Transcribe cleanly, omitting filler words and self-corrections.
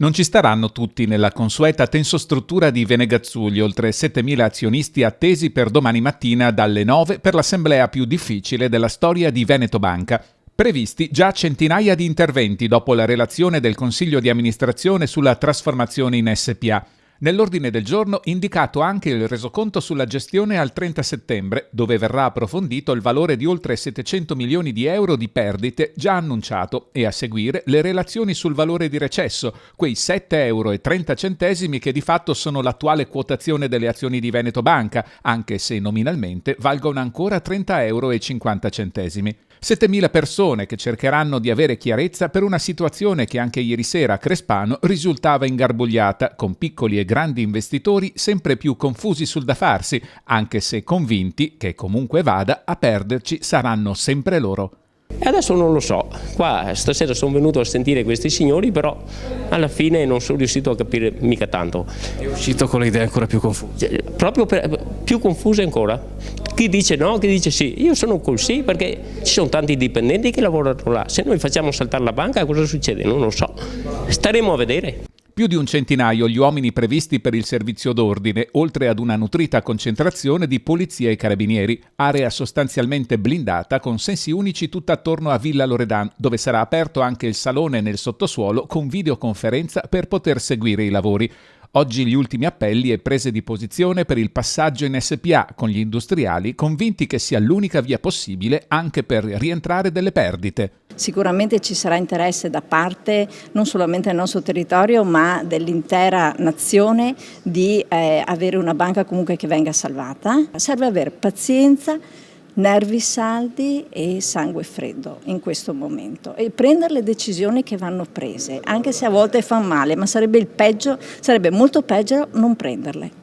Non ci staranno tutti nella consueta tensostruttura di Venegazzulli, oltre 7.000 azionisti attesi per domani mattina dalle 9 per l'assemblea più difficile della storia di Veneto Banca. Previsti già centinaia di interventi dopo la relazione del Consiglio di amministrazione sulla trasformazione in SpA. Nell'ordine del giorno indicato anche il resoconto sulla gestione al 30 settembre, dove verrà approfondito il valore di oltre 700 milioni di euro di perdite già annunciato e a seguire le relazioni sul valore di recesso, quei 7,30 euro che di fatto sono l'attuale quotazione delle azioni di Veneto Banca, anche se nominalmente valgono ancora 30,50 euro. 7.000 persone che cercheranno di avere chiarezza per una situazione che anche ieri sera a Crespano risultava ingarbugliata, con piccoli e grandi investitori sempre più confusi sul da farsi, anche se convinti che comunque vada a perderci saranno sempre loro. E adesso non lo so, qua stasera sono venuto a sentire questi signori, però alla fine non sono riuscito a capire mica tanto. È uscito con le idee ancora più confuse. Proprio più confuse ancora. Chi dice no, chi dice sì. Io sono col sì perché ci sono tanti dipendenti che lavorano là. Se noi facciamo saltare la banca cosa succede? Non lo so. Staremo a vedere. Più di un centinaio gli uomini previsti per il servizio d'ordine, oltre ad una nutrita concentrazione di polizia e carabinieri, area sostanzialmente blindata con sensi unici tutta attorno a Villa Loredan, dove sarà aperto anche il salone nel sottosuolo con videoconferenza per poter seguire i lavori. Oggi gli ultimi appelli e prese di posizione per il passaggio in SpA, con gli industriali convinti che sia l'unica via possibile anche per rientrare delle perdite. Sicuramente ci sarà interesse da parte non solamente del nostro territorio ma dell'intera nazione di avere una banca comunque che venga salvata. Serve avere pazienza, nervi saldi e sangue freddo in questo momento e prendere le decisioni che vanno prese, anche se a volte fa male, ma sarebbe molto peggio non prenderle.